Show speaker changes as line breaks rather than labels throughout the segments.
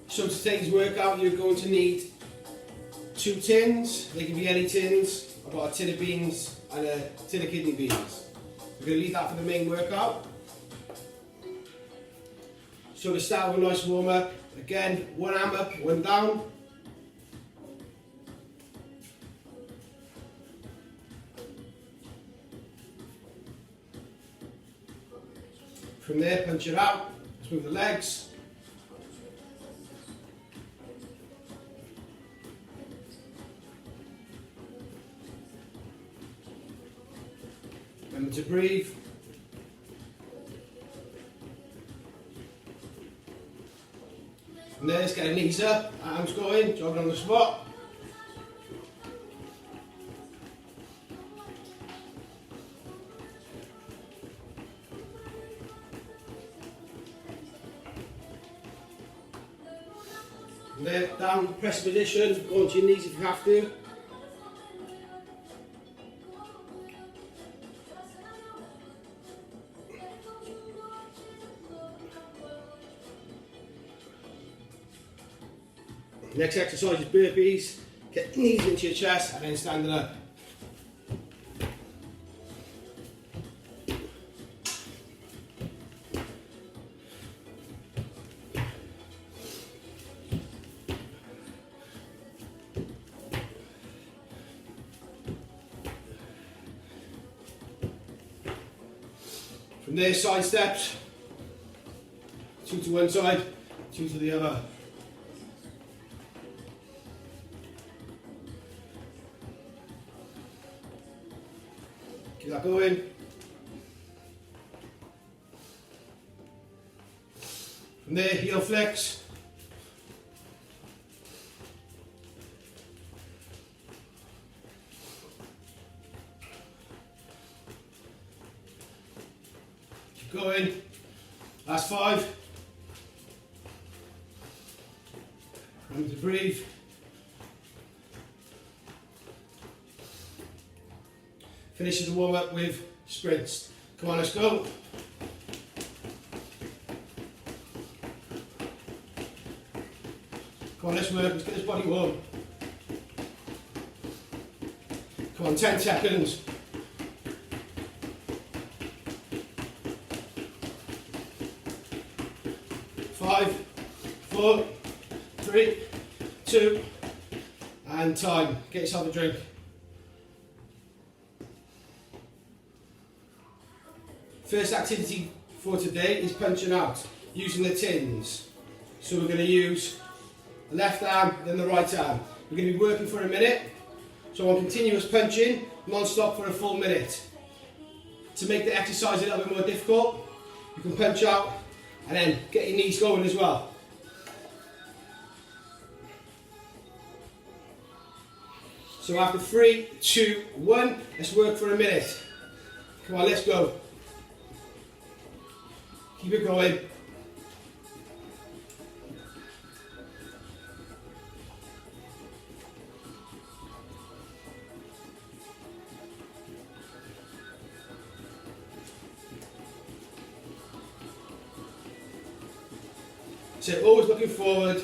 So today's workout you're going to need 2 tins, they can be any tins. I've got a tin of beans and a tin of kidney beans. We're going to leave that for the main workout. So to start with a nice warm up, again, 1 arm up, 1 down. From there, punch it out, let's move the legs. Remember to breathe. From there, let's get our knees up, arms going, jogging on the spot. From there, down, press position, go onto your knees if you have to. Next exercise is burpees. Get knees into your chest and then standing up. From there, side steps. 2 to one side, 2 to the other. Keep that going. From there, heel flex. Keep going. Last 5. Remember to breathe. Finishes the warm up with sprints. Come on, let's go. Come on, let's work. Let's get this body warm. Come on, 10 seconds. 5, 4, 3, 2, and time. Get yourself a drink. First activity for today is punching out using the tins. So we're going to use the left arm, then the right arm. We're going to be working for a minute. So on continuous punching, non-stop for a full minute. To make the exercise a little bit more difficult, you can punch out and then get your knees going as well. So after 3, 2, 1, let's work for a minute. Come on, let's go. Keep it going. So always looking forward.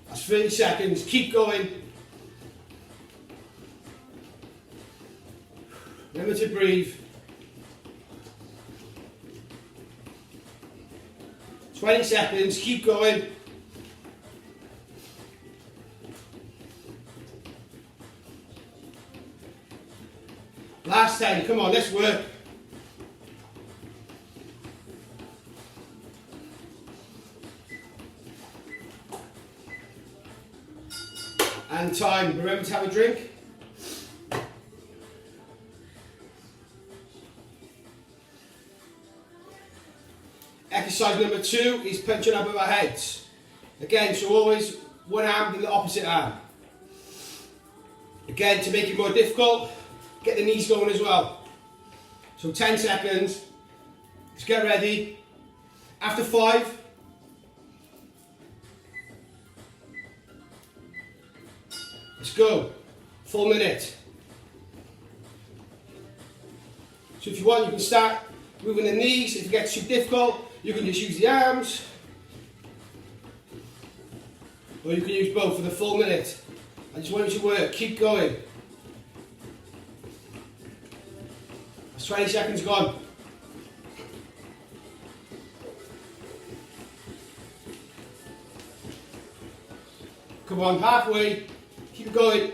That's 30 seconds. Keep going. Remember to breathe. 20 seconds, keep going. Last 10, come on, let's work. And time, remember to have a drink. Exercise number 2 is punching up with our heads. Again, so always one arm and the opposite arm. Again, to make it more difficult, get the knees going as well. So 10 seconds, let's get ready. After 5, let's go, full minute. So if you want, you can start moving the knees. If it gets too difficult, you can just use the arms, or you can use both for the full minute. I just want you to work, keep going. That's 20 seconds gone. Come on, halfway, keep going.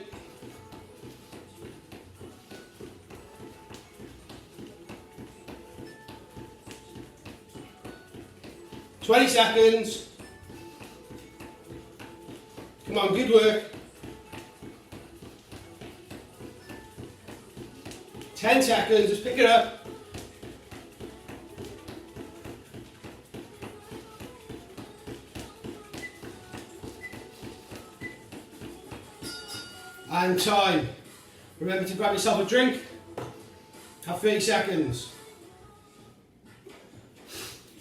"20 seconds. Come on, good work. 10 seconds, just pick it up. And time. Remember to grab yourself a drink. Have 30 seconds.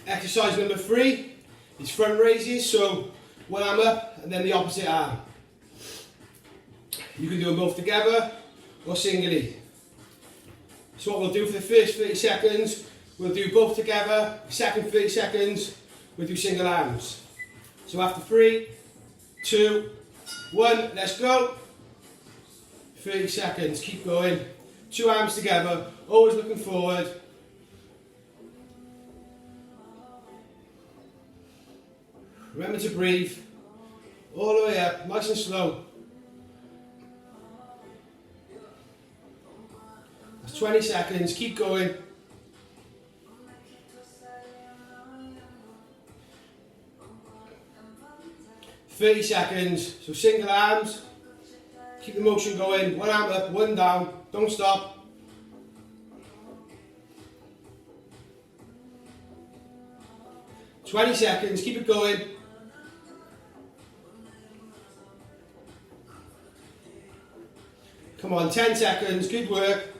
Exercise number 3 is front raises, so one arm up and then the opposite arm. You can do them both together or singly. So what we'll do for the first 30 seconds, we'll do both together. The second 30 seconds, we'll do single arms. So after 3, 2, 1, let's go. 30 seconds, keep going. 2 arms together, always looking forward. Remember to breathe. All the way up, nice and slow. That's 20 seconds, keep going. "30 seconds, so single arms. Keep the motion going, one arm up, one down, don't stop. "20 seconds, keep it going. Come on, 10 seconds, good work.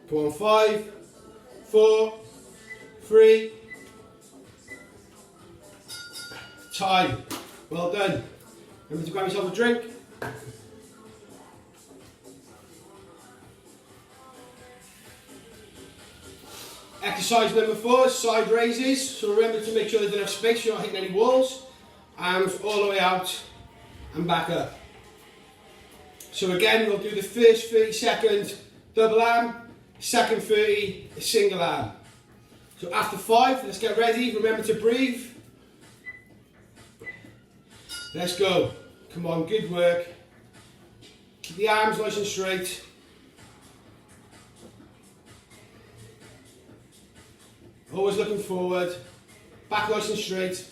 Come on, 5, 4, 3, time. Well done. Remember to grab yourself a drink. Exercise number 4 is side raises. So remember to make sure there's enough space, you're not hitting any walls. Arms all the way out and back up. So again, we'll do the first 30 seconds double arm, second 30 a single arm. So after 5, let's get ready. Remember to breathe. Let's go. Come on, good work. Keep the arms nice and straight. Always looking forward. Back nice and straight.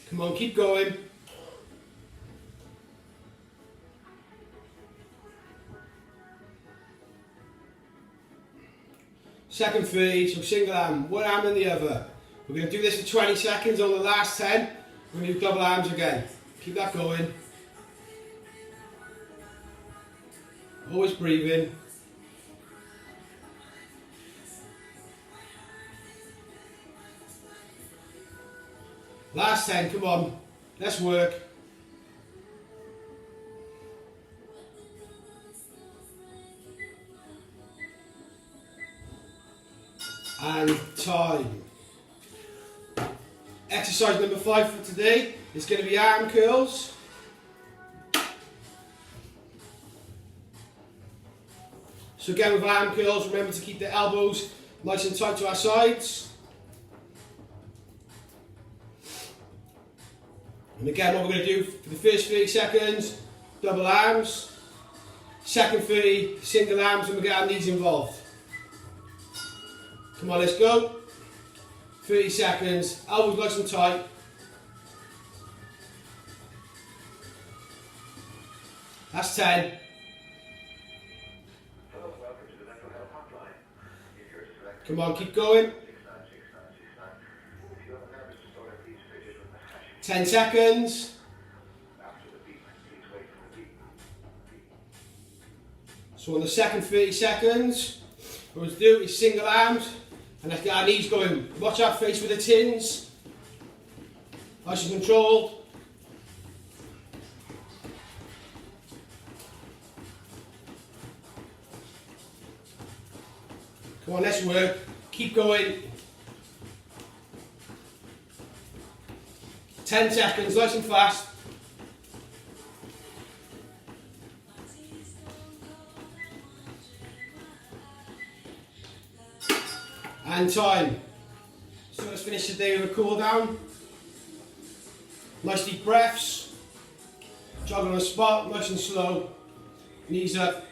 Come on, keep going. Second 30, so single arm, one arm and the other. We're going to do this for 20 seconds. On the last 10, we're going to do double arms again. Keep that going. Always breathing. Last 10, come on, let's work. And time. Exercise number 5 for today is going to be arm curls. So again with arm curls, remember to keep the elbows nice and tight to our sides. And again, what we're going to do for the first 30 seconds, double arms. Second 30, single arms, and we get our knees involved. Come on, let's go. 30 seconds, elbows nice and tight. That's 10. Come on, keep going. 10 seconds. So on the second 30 seconds, what we'll do is single arms, and let's get our knees going. Watch our face with the tins. Nice and controlled. Come on, let's work. Keep going. 10 seconds, nice and fast. And time. So let's finish the day with a cool down. Nice deep breaths. Jog on the spot, nice and slow. Knees up.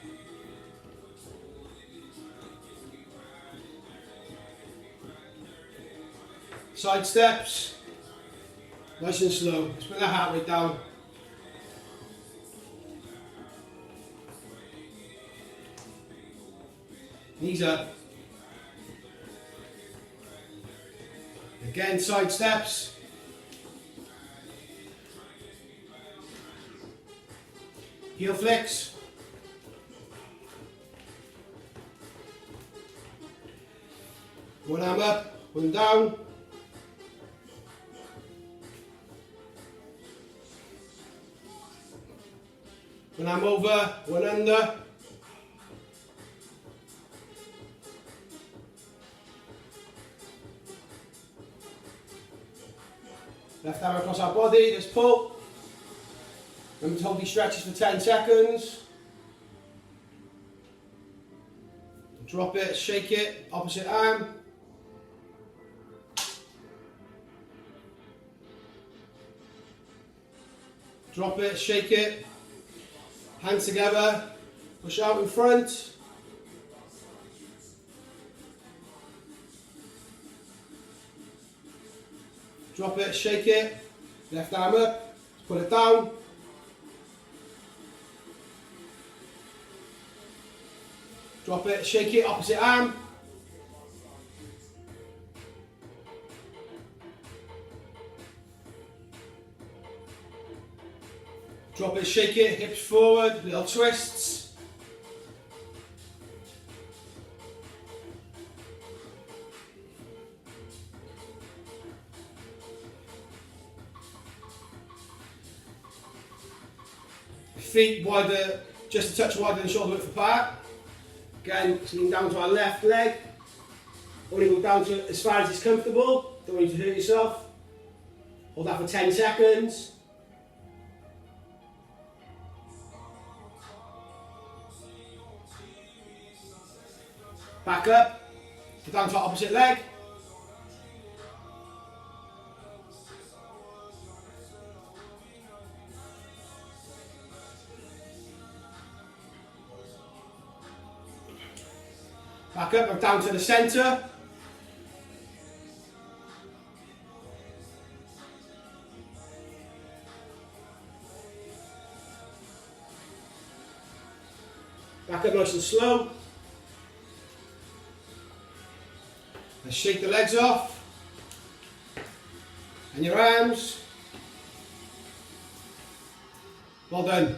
Side steps. Nice and slow. Let's bring the heart rate down. Knees up. Again, side steps. Heel flicks. One arm up, one down. One arm over, one under. Left arm across our body, let's pull. Remember to hold these stretches for 10 seconds. Drop it, shake it, opposite arm. Drop it, shake it. Hands together, push out in front. Drop it, shake it. Left arm up, pull it down. Drop it, shake it, opposite arm. Drop it, shake it, hips forward, little twists. Feet wider, just a touch wider than shoulder width apart. Again, lean down to our left leg. Only go down to as far as it's comfortable. Don't want you to hurt yourself. Hold that for 10 seconds. Back up, go down to our opposite leg. Back up and down to the centre. Back up nice and slow. Let's shake the legs off. And your arms. Well done.